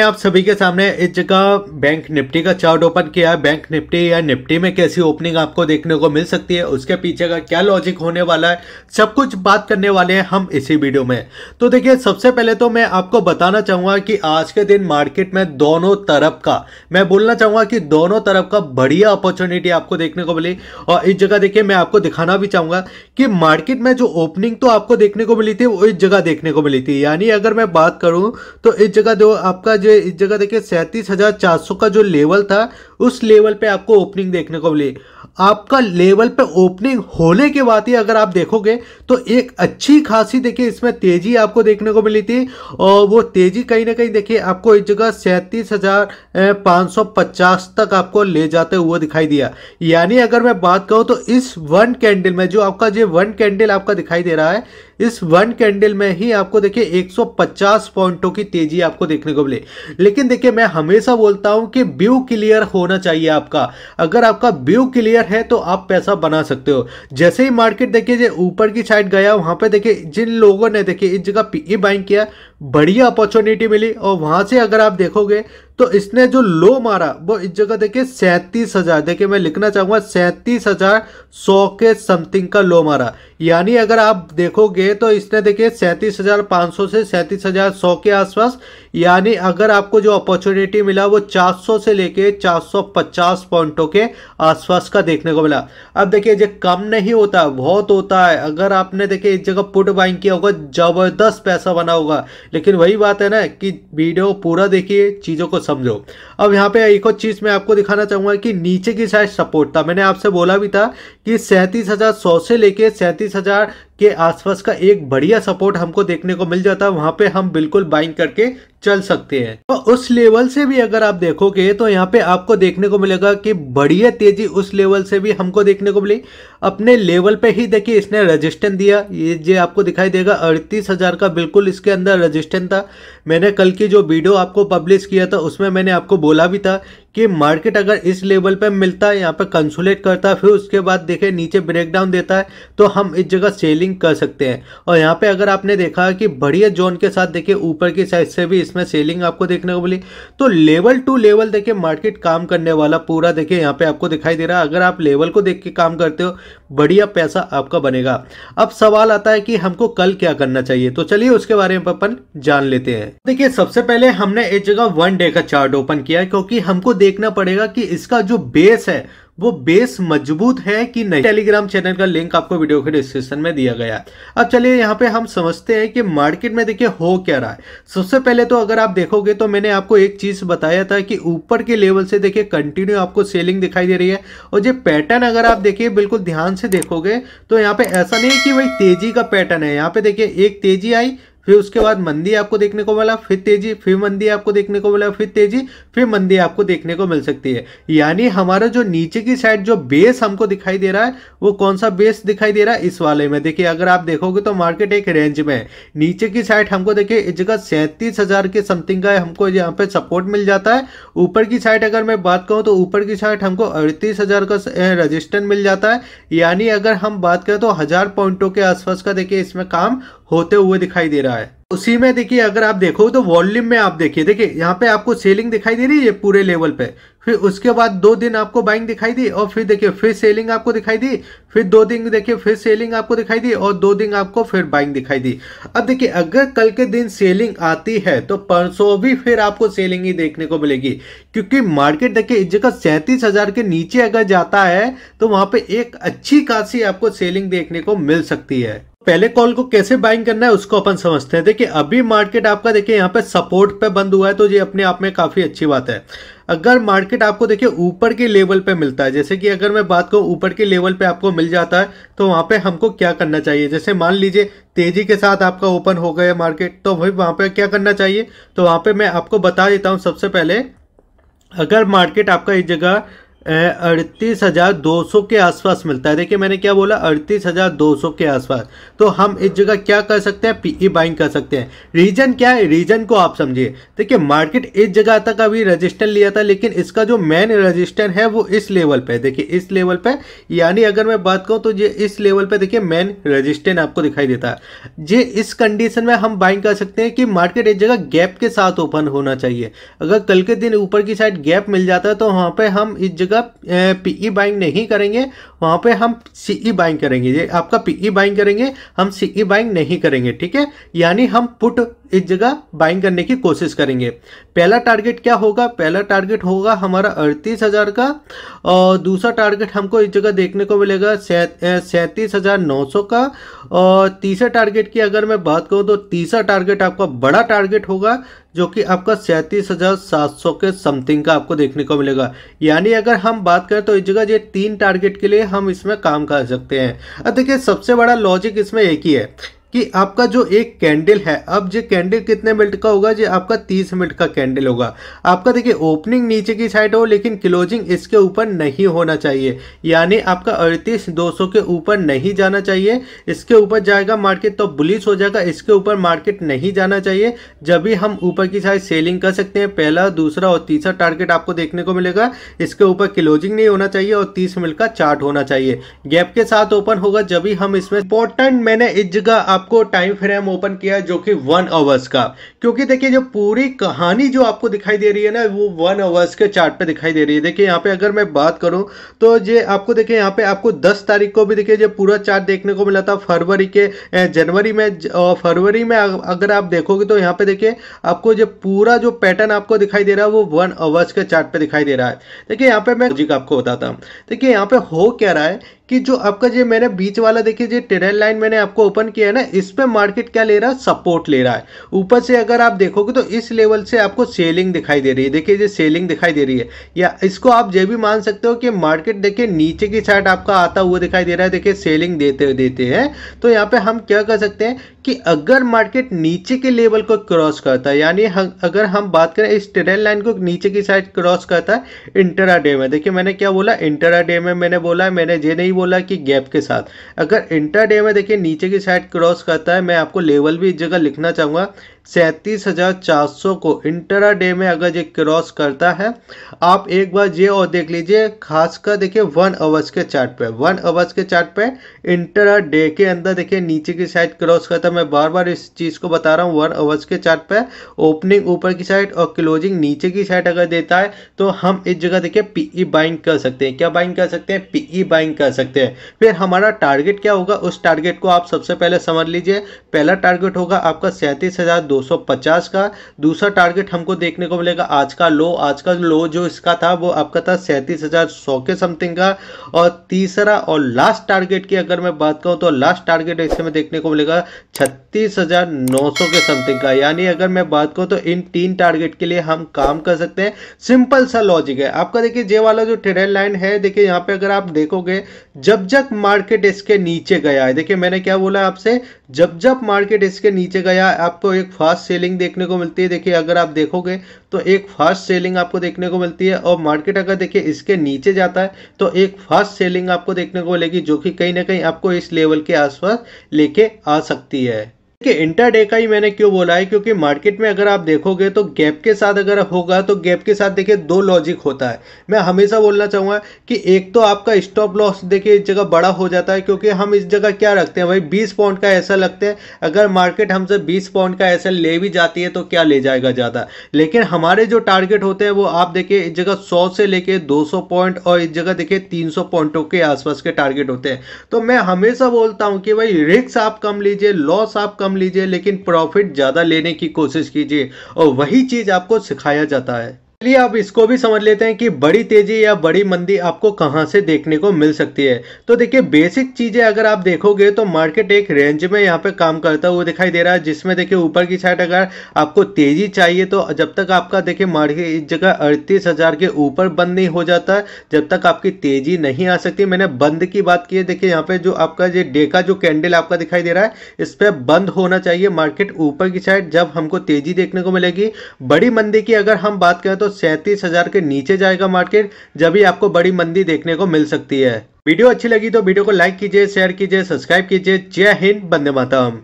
आप सभी के सामने इस जगह बैंक निफ्टी का चार्ट ओपन किया है। बैंक निफ्टी या निफ्टी में कैसी ओपनिंग आपको देखने को मिल सकती है, उसके पीछे का क्या लॉजिक होने वाला है, सब कुछ बात करने वाले हैं हम इसी वीडियो में। तो देखिए, सबसे पहले तो मैं आपको बताना चाहूंगा कि आज के दिन मार्केट में दोनों तरफ का, मैं बोलना चाहूंगा कि दोनों तरफ का बढ़िया अपॉर्चुनिटी आपको देखने को मिली। और इस जगह देखिए, मैं आपको दिखाना भी चाहूंगा कि मार्केट में जो ओपनिंग तो आपको देखने को मिली थी वो इस जगह देखने को मिली थी। यानी अगर मैं बात करूं तो इस जगह जो आपका इस जगह देखिए 37,400 का जो लेवल था, उस लेवल पे आपको ओपनिंग देखने को मिली। आपका लेवल पे ओपनिंग होने के बाद ही अगर आप देखोगे तो एक अच्छी खासी देखिए इसमें तेजी आपको देखने को मिली थी। और वो तेजी कहीं ना कहीं देखिए आपको इस जगह 37,550 तक आपको ले जाते हुए दिखाई दिया। यानी अगर मैं बात कहूं तो इस वन कैंडल में जो आपका जो वन कैंडल आपका दिखाई दे रहा है, इस वन कैंडल में ही आपको देखिए 150 पॉइंटों की तेजी आपको देखने को मिली। लेकिन देखिए, मैं हमेशा बोलता हूं कि व्यू क्लियर होना चाहिए आपका। अगर आपका व्यू क्लियर है तो आप पैसा बना सकते हो। जैसे ही मार्केट देखिए जो ऊपर की साइड गया, वहां पे देखिए जिन लोगों ने देखिए इस जगह पीई बाइंग किया, बढ़िया अपॉर्चुनिटी मिली। और वहां से अगर आप देखोगे तो इसने जो लो मारा वो इस जगह देखिए 37,000, देखिए मैं लिखना चाहूंगा 37,100 के समथिंग का लो मारा। यानी अगर आप देखोगे तो इसने देखिए 37,500 से 37,100 के आसपास, यानी अगर आपको जो अपॉर्चुनिटी मिला वो 400 से लेके 450 पॉइंटों के आसपास का देखने को मिला। अब देखिए, जो कम नहीं होता, बहुत होता है। अगर आपने देखिए इस जगह पुट बाइंग किया होगा, जबरदस्त पैसा बना होगा। लेकिन वही बात है ना कि वीडियो पूरा देखिए, चीजों को समझो। अब यहाँ पे एक और चीज मैं आपको दिखाना चाहूंगा कि नीचे की साइड सपोर्ट था। मैंने आपसे बोला भी था कि 37,100 से लेके 37,000 के आसपास का एक बढ़िया सपोर्ट हमको देखने को मिल जाता है। वहां पे हम बिल्कुल बाइंग करके चल सकते हैं। तो उस लेवल से भी अगर आप देखोगे तो यहाँ पे आपको देखने को मिलेगा कि बढ़िया तेजी उस लेवल से भी हमको देखने को मिली। अपने लेवल पे ही देखिए इसने रेजिस्टेंस दिया, ये जो आपको दिखाई देगा 38,000 का बिल्कुल इसके अंदर रेजिस्टेंस था। मैंने कल की जो वीडियो आपको पब्लिश किया था उसमें मैंने आपको बोला भी था कि मार्केट अगर इस लेवल पे मिलता है, यहाँ पे कंसोलिडेट करता है, फिर उसके बाद देखिए नीचे ब्रेकडाउन देता है, तो हम इस जगह सेलिंग कर सकते हैं। और यहाँ पे अगर आपने देखा कि बढ़िया जोन के साथ देखिए ऊपर की साइड से भी इसमें सेलिंग आपको देखने को मिली। तो लेवल टू लेवल देखिए मार्केट काम करने वाला पूरा देखिए यहाँ पे आपको दिखाई दे रहा है। अगर आप लेवल को देख के काम करते हो, बढ़िया पैसा आपका बनेगा। अब सवाल आता है कि हमको कल क्या करना चाहिए, तो चलिए उसके बारे में अपन जान लेते हैं। देखिए, सबसे पहले हमने इस जगह वन डे का चार्ट ओपन किया है, क्योंकि हमको देखना पड़ेगा कि इसका जो बेस है वो बेस मजबूत है कि नहीं। टेलीग्राम चैनल का लिंक आपको वीडियो के डिस्क्रिप्शन में दिया गया है। अब चलिए यहाँ पे हम समझते हैं कि मार्केट में देखिए हो क्या रहा है। सबसे पहले तो अगर आप देखोगे तो मैंने आपको एक चीज बताया था कि ऊपर के लेवल से देखिए कंटिन्यू आपको सेलिंग दिखाई दे रही है। और ये पैटर्न अगर आप देखिए बिल्कुल ध्यान से देखोगे तो यहाँ पे ऐसा नहीं कि वही तेजी का पैटर्न है। यहाँ पे देखिए एक तेजी आई, फिर उसके बाद मंदी आपको देखने को मिला, फिर तेजी, फिर मंदी आपको देखने को मिला, फिर तेजी, फिर मंदी आपको देखने को मिल सकती है। यानी हमारा जो नीचे की साइड जो बेस हमको दिखाई दे रहा है, वो कौन सा बेस दिखाई दे रहा है, इस वाले में। देखिए अगर आप देखोगे तो मार्केट एक रेंज में है। नीचे की साइड हमको देखिए इस जगह 37,000 के समथिंग का हमको यहाँ पे सपोर्ट मिल जाता है। ऊपर की साइड अगर मैं बात कहूँ तो ऊपर की साइड हमको 38,000 का रजिस्टेंस मिल जाता है। यानी अगर हम बात करें तो 1000 पॉइंटों के आसपास का देखिए इसमें काम होते हुए दिखाई दे रहा है। उसी में देखिए अगर आप देखो तो वॉल्यूम में आप देखिए यहाँ पे आपको सेलिंग दिखाई दे रही है पूरे लेवल पे। फिर उसके बाद 2 दिन आपको बाइंग दिखाई दी, और फिर देखिए फिर सेलिंग आपको दिखाई दी, फिर 2 दिन देखिए फिर सेलिंग आपको दिखाई दी, और 2 दिन आपको फिर बाइंग दिखाई दी। अब देखिए अगर कल के दिन सेलिंग आती है तो परसों भी फिर आपको सेलिंग ही देखने को मिलेगी, क्योंकि मार्केट देखिए इस जगह 37,000 के नीचे अगर जाता है तो वहां पे एक अच्छी खासी आपको सेलिंग देखने को मिल सकती है। पहले कॉल को कैसे बाइंग करना है उसको अपन समझते हैं। देखिए अभी मार्केट आपका देखिए यहाँ पे सपोर्ट पे बंद हुआ है, तो ये अपने आप में काफी अच्छी बात है। अगर मार्केट आपको देखिए ऊपर के लेवल पे मिलता है, जैसे कि अगर मैं बात करूं ऊपर के लेवल पे आपको मिल जाता है, तो वहां पे हमको क्या करना चाहिए। जैसे मान लीजिए तेजी के साथ आपका ओपन हो गया मार्केट, तो भाई वहां पे क्या करना चाहिए, तो वहां पे मैं आपको बता देता हूं। सबसे पहले अगर मार्केट आपका इस जगह 38,200 के आसपास मिलता है। देखिए मैंने क्या बोला, 38,200 के आसपास। तो हम इस जगह क्या कर सकते हैं, पीई बाइंग कर सकते हैं। रीजन क्या है, रीजन को आप समझिए। देखिए मार्केट इस जगह तक अभी रजिस्टर लिया था, लेकिन इसका जो मेन रजिस्टर है वो इस लेवल पे, देखिए इस लेवल पे, यानी अगर मैं बात कहूँ तो ये इस लेवल पे देखिए मेन रजिस्टेंस आपको दिखाई देता है। ये इस कंडीशन में हम बाइंग कर सकते हैं कि मार्केट इस जगह गैप के साथ ओपन होना चाहिए। अगर कल के दिन ऊपर की साइड गैप मिल जाता है तो वहां पे हम इस जगह पीई बाइंग नहीं करेंगे, वहां पे हम सीई बाइंग करेंगे। ये आपका पीई बाइंग करेंगे, हम सीई बाइंग नहीं करेंगे, ठीक है। यानी हम पुट इस जगह बाइंग करने की कोशिश करेंगे। पहला टारगेट क्या होगा, पहला टारगेट होगा हमारा 38,000 का, और दूसरा टारगेट हमको इस जगह देखने को मिलेगा 37,900 का। और तीसरा टारगेट की अगर मैं बात करूं तो तीसरा टारगेट आपका बड़ा टारगेट होगा जो कि आपका 37,700 के समथिंग का आपको देखने को मिलेगा। यानी अगर हम बात करें तो इस जगह ये 3 टारगेट के लिए हम इसमें काम कर सकते हैं। अब देखिए सबसे बड़ा लॉजिक इसमें एक ही है कि आपका जो एक कैंडल है, अब ये कैंडल कितने मिनट का होगा, ये आपका 30 मिनट का कैंडल होगा। आपका देखिए ओपनिंग नीचे की साइड हो, लेकिन क्लोजिंग इसके ऊपर नहीं होना चाहिए। यानी आपका 38,200 के ऊपर नहीं जाना चाहिए। इसके ऊपर जाएगा मार्केट तो बुलिश हो जाएगा, इसके ऊपर मार्केट नहीं जाना चाहिए। जब भी हम ऊपर की साइड सेलिंग कर सकते हैं। पहला, दूसरा और तीसरा टारगेट आपको देखने को मिलेगा। इसके ऊपर क्लोजिंग नहीं होना चाहिए और 30 मिनट का चार्ट होना चाहिए। गैप के साथ ओपन होगा जब भी हम इसमें इंपॉर्टेंट, मैंने इस जगह आपको टाइम फ्रेम ओपन किया जो कि 1 आवर्स का, क्योंकि देखिए जो पूरी कहानी जो आपको दिखाई दे रही है ना वो 1 आवर्स के चार्ट पे दिखाई दे रही है। देखिए यहाँ पे अगर मैं बात करूं तो ये आपको देखिए यहाँ पे आपको 10 तारीख को भी देखिए जो पूरा चार्ट देखने को मिला था फरवरी के, जनवरी में और फरवरी में अगर आप देखोगे तो यहाँ पे देखिए आपको जो पूरा जो पैटर्न आपको दिखाई दे रहा है वो 1 आवर्स के चार्ट पे दिखाई दे रहा है। देखिए यहाँ पे मैं लॉजिक आपको बताता हूँ। देखिए यहाँ पे हो क्या रहा है कि जो आपका जो मैंने बीच वाला देखिए जो ट्रेंड लाइन मैंने आपको ओपन किया है ना, इस पे मार्केट क्या ले रहा है, सपोर्ट ले रहा है। ऊपर से अगर आप देखोगे तो इस लेवल से आपको सेलिंग दिखाई दे रही है। देखिए ये सेलिंग दिखाई दे रही है, या इसको आप ये भी मान सकते हो कि मार्केट देखिए नीचे की साइड आपका आता हुआ दिखाई दे रहा है। देखिए सेलिंग देते हैं। तो यहाँ पे हम क्या कर सकते हैं कि अगर मार्केट नीचे के लेवल को क्रॉस करता है, यानी अगर हम बात करें इस ट्रेंड लाइन को नीचे की साइड क्रॉस करता है इंट्राडे में, देखिए मैंने क्या बोला, इंट्राडे में मैंने बोला, मैंने ये नहीं बोला कि गैप के साथ। अगर इंट्राडे में देखिए नीचे की साइड क्रॉस करता है, मैं आपको लेवल भी इस जगह लिखना चाहूंगा, 37,400 को इंट्राडे में अगर ये क्रॉस करता है, आप एक बार ये और देख लीजिए, खासकर देखिए 1 आवर्स के चार्ट पे, 1 आवर्स के चार्ट पे इंट्राडे के अंदर देखिए नीचे की साइड क्रॉस करता है। मैं बार बार इस चीज को बता रहा हूँ, 1 आवर्स के चार्ट पे ओपनिंग ऊपर की साइड और क्लोजिंग नीचे की साइड अगर देता है तो हम इस जगह देखिए पीई बाइंग कर सकते हैं। क्या बाइंग कर सकते हैं, पीई बाइंग कर सकते हैं। फिर हमारा टारगेट क्या होगा, उस टारगेट को आप सबसे पहले समझ लीजिए। पहला टारगेट होगा आपका 37,250 का। दूसरा टारगेट हमको देखने को मिलेगा आज का लो जो इसका था वो आपका था 37,100 के समथिंग का। और तीसरा और लास्ट टारगेट की अगर मैं बात करूं तो लास्ट टारगेट इसमें देखने को मिलेगा 36,900 के समथिंग का। यानी अगर मैं बात करूं तो इन 3 टारगेट के लिए हम काम कर सकते हैं। सिंपल सा लॉजिक है आपका। देखिए जे वाला जो ट्रेंड लाइन है, देखिए यहाँ पे अगर आप देखोगे जब जब मार्केट इसके नीचे गया है, देखिए मैंने क्या बोला आपसे, जब जब मार्केट इसके नीचे गया आपको एक फास्ट सेलिंग देखने को मिलती है। देखिए अगर आप देखोगे तो एक फास्ट सेलिंग आपको देखने को मिलती है, और मार्केट अगर देखिए इसके नीचे जाता है तो एक फास्ट सेलिंग आपको देखने को मिलेगी, जो कि कहीं ना कहीं आपको इस लेवल के आसपास लेके आ सकती है। देखिए इंटरडे का ही मैंने क्यों बोला है, क्योंकि मार्केट में अगर आप देखोगे तो गैप के साथ अगर होगा तो गैप के साथ देखिए 2 लॉजिक होता है। मैं हमेशा बोलना चाहूंगा कि एक तो आपका स्टॉप लॉस देखिए इस जगह बड़ा हो जाता है, क्योंकि हम इस जगह क्या रखते हैं भाई, 20 पॉइंट का ऐसा लगते हैं। अगर मार्केट हमसे 20 पॉइंट का ऐसा ले भी जाती है तो क्या ले जाएगा ज्यादा, लेकिन हमारे जो टारगेट होते हैं वो आप देखिए इस जगह 100 से लेके 200 पॉइंट और इस जगह देखिए 300 पॉइंटों के आसपास के टारगेट होते हैं। तो मैं हमेशा बोलता हूं कि भाई रिस्क आप कम लीजिए, लॉस आप कम लीजिए, लेकिन प्रॉफिट ज्यादा लेने की कोशिश कीजिए, और वही चीज आपको सिखाया जाता है। चलिए अब इसको भी समझ लेते हैं कि बड़ी तेजी या बड़ी मंदी आपको कहां से देखने को मिल सकती है। तो देखिए बेसिक चीजें अगर आप देखोगे तो मार्केट एक रेंज में यहाँ पे काम करता हुआ दिखाई दे रहा है, जिसमें देखिए ऊपर की साइड अगर आपको तेजी चाहिए तो जब तक आपका देखिए मार्केट इस जगह 38,000 के ऊपर बंद नहीं हो जाता, जब तक आपकी तेजी नहीं आ सकती। मैंने बंद की बात की है, देखिए यहाँ पे जो आपका जो डे का जो कैंडल आपका दिखाई दे रहा है, इस पे बंद होना चाहिए मार्केट ऊपर की साइड, जब हमको तेजी देखने को मिलेगी। बड़ी मंदी की अगर हम बात करें तो 37,000 के नीचे जाएगा मार्केट, जब भी आपको बड़ी मंदी देखने को मिल सकती है। वीडियो अच्छी लगी तो वीडियो को लाइक कीजिए, शेयर कीजिए, सब्सक्राइब कीजिए। जय हिंद, वंदे मातरम।